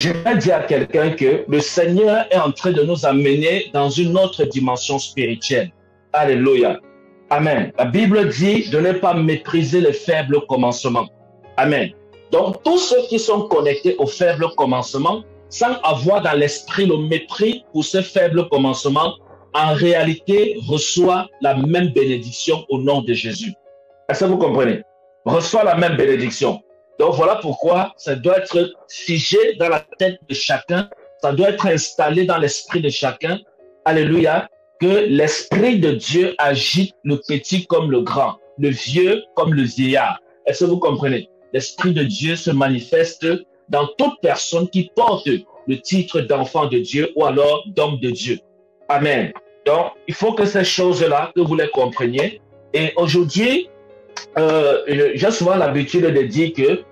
Je vais dire à quelqu'un que le Seigneur est en train de nous amener dans une autre dimension spirituelle. Alléluia. Amen. La Bible dit de ne pas mépriser les faibles commencements. Amen. Donc, tous ceux qui sont connectés aux faibles commencements, sans avoir dans l'esprit le mépris pour ces faibles commencements, en réalité reçoit la même bénédiction au nom de Jésus. Est-ce que vous comprenez? Reçoit la même bénédiction. Donc voilà pourquoi ça doit être figé dans la tête de chacun, ça doit être installé dans l'esprit de chacun. Alléluia, que l'esprit de Dieu agite le petit comme le grand, le vieux comme le vieillard. Est-ce que vous comprenez? L'esprit de Dieu se manifeste dans toute personne qui porte le titre d'enfant de Dieu ou alors d'homme de Dieu. Amen. Donc, il faut que ces choses-là, que vous les compreniez. Et aujourd'hui, j'ai souvent l'habitude de dire que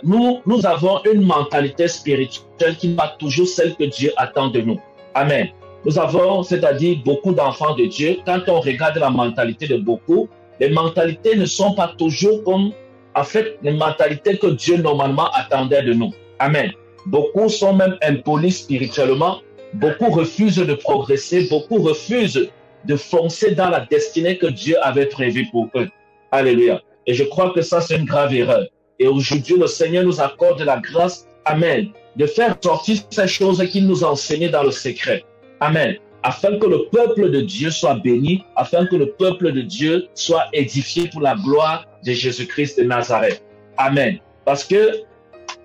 nous avons une mentalité spirituelle qui n'est pas toujours celle que Dieu attend de nous. Amen. Nous avons, c'est-à-dire beaucoup d'enfants de Dieu. Quand on regarde la mentalité de beaucoup, les mentalités ne sont pas toujours comme, en fait, les mentalités que Dieu normalement attendait de nous. Amen. Beaucoup sont même impolis spirituellement. Beaucoup refusent de progresser. Beaucoup refusent de foncer dans la destinée que Dieu avait prévue pour eux. Alléluia. Et je crois que ça, c'est une grave erreur. Et aujourd'hui, le Seigneur nous accorde la grâce, amen, de faire sortir ces choses qu'il nous a enseignées dans le secret. Amen. Afin que le peuple de Dieu soit béni, afin que le peuple de Dieu soit édifié pour la gloire de Jésus-Christ de Nazareth. Amen. Parce que,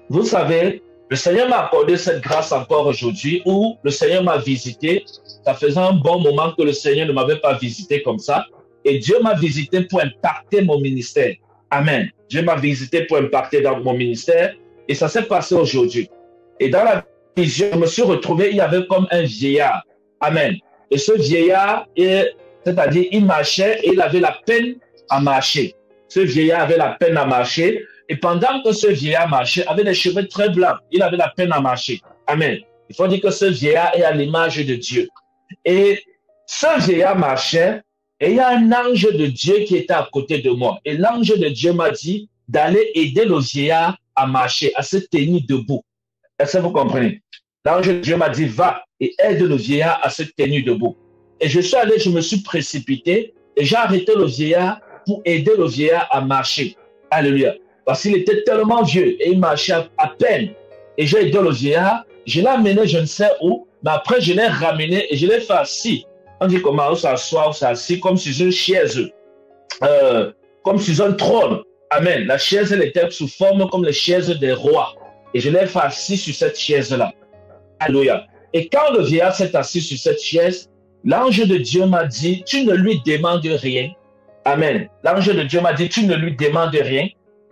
vous savez, le Seigneur m'a accordé cette grâce encore aujourd'hui où le Seigneur m'a visité. Ça faisait un bon moment que le Seigneur ne m'avait pas visité comme ça. Et Dieu m'a visité pour impacter mon ministère. Amen. Dieu m'a visité pour impacter dans mon ministère. Et ça s'est passé aujourd'hui. Et dans la vision, je me suis retrouvé, il y avait comme un vieillard. Amen. Et ce vieillard, c'est-à-dire, il marchait et il avait la peine à marcher. Ce vieillard avait la peine à marcher. Et pendant que ce vieillard marchait, avait des cheveux très blancs. Il avait la peine à marcher. Amen. Il faut dire que ce vieillard est à l'image de Dieu. Et ce vieillard marchait. Et il y a un ange de Dieu qui était à côté de moi. Et l'ange de Dieu m'a dit d'aller aider le vieillard à marcher, à se tenir debout. Est-ce que vous comprenez? L'ange de Dieu m'a dit, va et aide le vieillard à se tenir debout. Et je suis allé, je me suis précipité et j'ai arrêté le vieillard pour aider le vieillard à marcher. Alléluia. Parce qu'il était tellement vieux et il marchait à peine. Et j'ai aidé le vieillard, je l'ai amené je ne sais où, mais après je l'ai ramené et je l'ai fait assis. On dit comment on s'assoit, on s'assit comme sur une chaise, comme sur un trône. Amen. La chaise, elle était sous forme comme les chaises des rois. Et je l'ai fait assis sur cette chaise-là. Alléluia. Et quand le vieillard s'est assis sur cette chaise, l'ange de Dieu m'a dit, tu ne lui demandes rien. Amen. L'ange de Dieu m'a dit, tu ne lui demandes rien.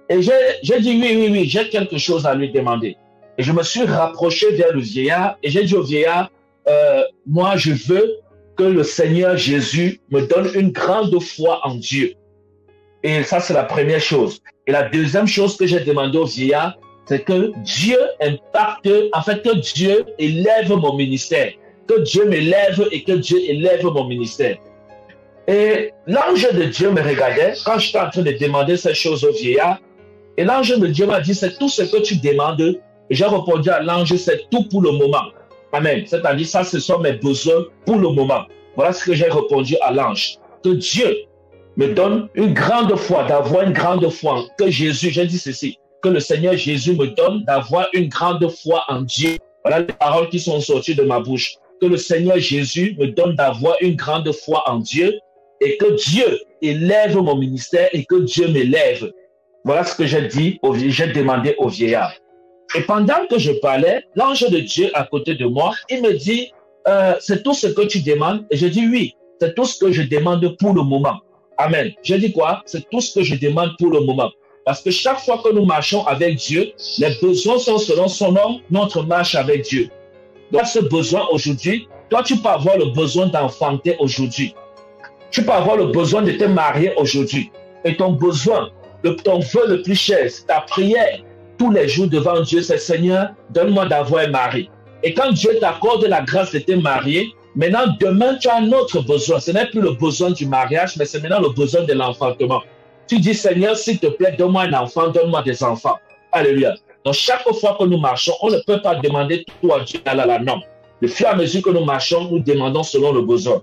Et j'ai dit, oui, j'ai quelque chose à lui demander. Et je me suis rapproché vers le vieillard et j'ai dit au vieillard, moi, je veux que le Seigneur Jésus me donne une grande foi en Dieu. Et ça, c'est la première chose. Et la deuxième chose que j'ai demandé au vieillard, c'est que Dieu impacte, en fait, que Dieu élève mon ministère. Que Dieu m'élève et que Dieu élève mon ministère. Et l'ange de Dieu me regardait quand j'étais en train de demander ces choses au vieillard. Et l'ange de Dieu m'a dit, c'est tout ce que tu demandes. Et j'ai répondu à l'ange, c'est tout pour le moment. Amen. C'est-à-dire, ça, ce sont mes besoins pour le moment. Voilà ce que j'ai répondu à l'ange. Que Dieu me donne une grande foi, d'avoir une grande foi. Que Jésus, j'ai dit ceci, que le Seigneur Jésus me donne d'avoir une grande foi en Dieu. Voilà les paroles qui sont sorties de ma bouche. Que le Seigneur Jésus me donne d'avoir une grande foi en Dieu et que Dieu élève mon ministère et que Dieu m'élève. Voilà ce que j'ai dit, j'ai demandé au vieillard. Et pendant que je parlais, l'ange de Dieu à côté de moi, il me dit, c'est tout ce que tu demandes? Et je dis oui, c'est tout ce que je demande pour le moment. Amen. Je dis quoi? C'est tout ce que je demande pour le moment. Parce que chaque fois que nous marchons avec Dieu, les besoins sont selon son nom, notre marche avec Dieu. Donc ce besoin aujourd'hui, toi tu peux avoir le besoin d'enfanter aujourd'hui. Tu peux avoir le besoin de te marier aujourd'hui. Et ton besoin, ton vœu le plus cher, c'est ta prière tous les jours devant Dieu, c'est Seigneur, donne-moi d'avoir un mari. Et quand Dieu t'accorde la grâce de te marier, maintenant, demain, tu as un autre besoin. Ce n'est plus le besoin du mariage, mais c'est maintenant le besoin de l'enfantement. Tu dis, Seigneur, s'il te plaît, donne-moi un enfant, donne-moi des enfants. Alléluia. Donc, chaque fois que nous marchons, on ne peut pas demander tout à Dieu à la norme. Le fur et à mesure que nous marchons, nous demandons selon le besoin.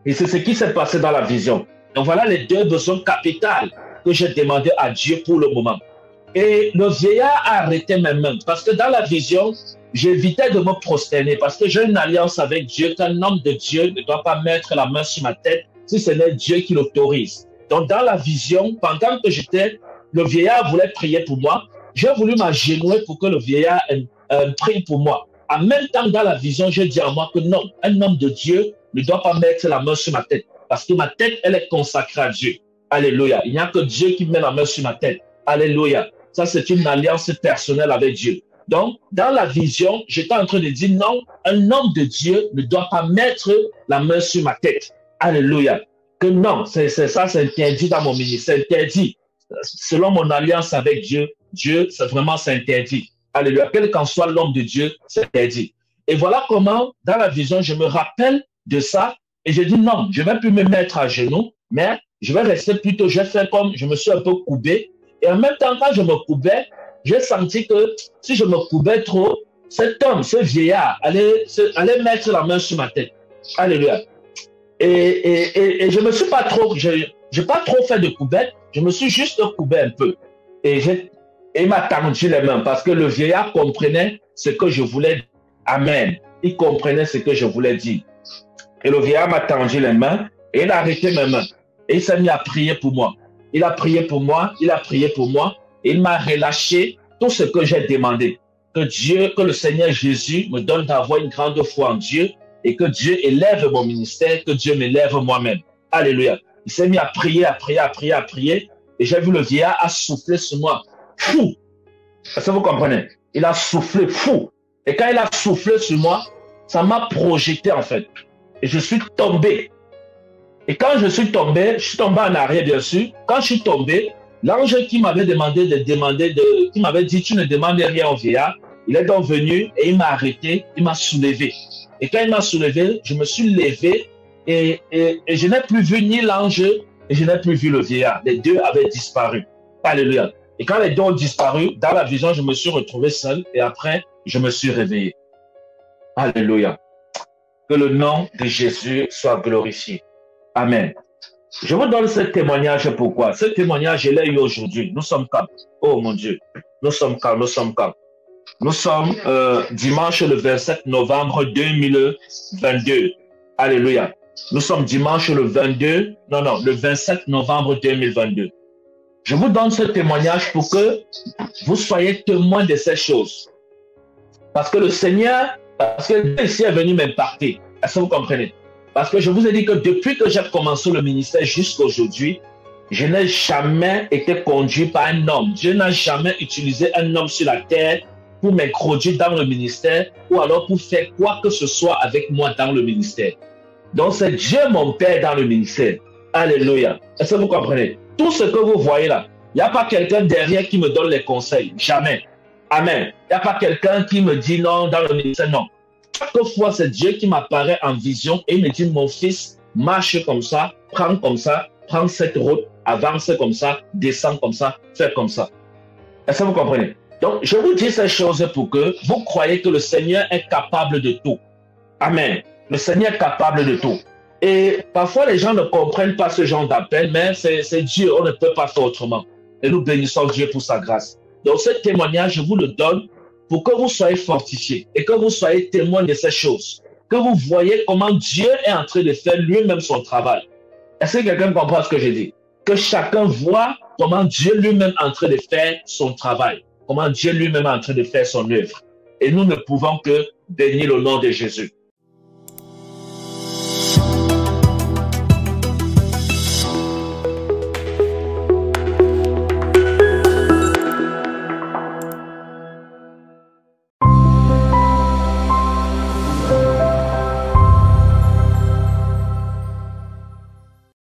Et c'est ce qui s'est passé dans la vision. Donc, voilà les deux besoins capitaux que j'ai demandé à Dieu pour le moment. Et le vieillard a arrêté mes mains parce que dans la vision, j'évitais de me prosterner parce que j'ai une alliance avec Dieu qu'un homme de Dieu ne doit pas mettre la main sur ma tête si ce n'est Dieu qui l'autorise. Donc, dans la vision, pendant que le vieillard voulait prier pour moi, j'ai voulu m'agenouiller pour que le vieillard prie pour moi. En même temps, dans la vision, je dis à moi que non, un homme de Dieu ne doit pas mettre la main sur ma tête parce que ma tête, elle est consacrée à Dieu. Alléluia. Il n'y a que Dieu qui met la main sur ma tête. Alléluia. Ça, c'est une alliance personnelle avec Dieu. Donc, dans la vision, j'étais en train de dire non, un homme de Dieu ne doit pas mettre la main sur ma tête. Alléluia. Que non, ça, c'est interdit dans mon ministère. C'est interdit. Selon mon alliance avec Dieu, c'est vraiment interdit. Alléluia. Quel qu'en soit l'homme de Dieu, c'est interdit. Et voilà comment, dans la vision, je me rappelle de ça et je dis non, je ne vais plus me mettre à genoux, mais je vais rester plutôt, je vais faire comme je me suis un peu courbé. Et en même temps, quand je me courbais, j'ai senti que si je me courbais trop, cet homme, ce vieillard, allait mettre la main sur ma tête. Alléluia. Et je me suis pas trop, j'ai pas trop fait de courbette, je me suis juste courbé un peu. Et il m'a tendu les mains parce que le vieillard comprenait ce que je voulais dire. Amen. Il comprenait ce que je voulais dire. Et le vieillard m'a tendu les mains et il a arrêté mes mains. Et il s'est mis à prier pour moi. Il a prié pour moi, il a prié pour moi. Et il m'a relâché tout ce que j'ai demandé. Que le Seigneur Jésus me donne d'avoir une grande foi en Dieu et que Dieu élève mon ministère, que Dieu m'élève moi-même. Alléluia. Il s'est mis à prier, à prier, à prier, à prier. Et j'ai vu le vieillard a soufflé sur moi. Fou. Est-ce que vous comprenez? Il a soufflé fou. Et quand il a soufflé sur moi, ça m'a projeté en fait. Et je suis tombé. Et quand je suis tombé en arrière bien sûr. Quand je suis tombé, l'ange qui m'avait qui m'avait dit tu ne demandes rien au vieillard, il est donc venu et il m'a arrêté, il m'a soulevé. Et quand il m'a soulevé, je me suis levé et je n'ai plus vu ni l'ange et je n'ai plus vu le vieillard. Les deux avaient disparu. Alléluia. Et quand les deux ont disparu, dans la vision, je me suis retrouvé seul et après, je me suis réveillé. Alléluia. Que le nom de Jésus soit glorifié. Amen. Je vous donne ce témoignage pourquoi. Ce témoignage, je l'ai eu aujourd'hui. Nous sommes calmes. Oh mon Dieu. Nous sommes calmes, nous sommes calmes. Nous sommes dimanche le 27 novembre 2022. Alléluia. Nous sommes dimanche le 27 novembre 2022. Je vous donne ce témoignage pour que vous soyez témoins de ces choses. Parce que le Seigneur, parce que Dieu ici est venu m'imparter. Est-ce que vous comprenez? Parce que je vous ai dit que depuis que j'ai commencé le ministère jusqu'à aujourd'hui, je n'ai jamais été conduit par un homme. Dieu n'a jamais utilisé un homme sur la terre pour m'introduire dans le ministère ou alors pour faire quoi que ce soit avec moi dans le ministère. Donc c'est Dieu mon Père dans le ministère. Alléluia. Est-ce que vous comprenez? Tout ce que vous voyez là, il n'y a pas quelqu'un derrière qui me donne les conseils. Jamais. Amen. Il n'y a pas quelqu'un qui me dit non dans le ministère. Non. Chaque fois, c'est Dieu qui m'apparaît en vision et il me dit, mon fils, marche comme ça, prends cette route, avance comme ça, descends comme ça, fais comme ça. Est-ce que vous comprenez? Donc, je vous dis ces choses pour que vous croyez que le Seigneur est capable de tout. Amen. Le Seigneur est capable de tout. Et parfois, les gens ne comprennent pas ce genre d'appel, mais c'est Dieu, on ne peut pas faire autrement. Et nous bénissons Dieu pour sa grâce. Donc, ce témoignage, je vous le donne pour que vous soyez fortifiés et que vous soyez témoins de ces choses. Que vous voyez comment Dieu est en train de faire lui-même son travail. Est-ce que quelqu'un comprend ce que je dis? Que chacun voit comment Dieu lui-même est en train de faire son travail. Comment Dieu lui-même est en train de faire son œuvre. Et nous ne pouvons que bénir le nom de Jésus.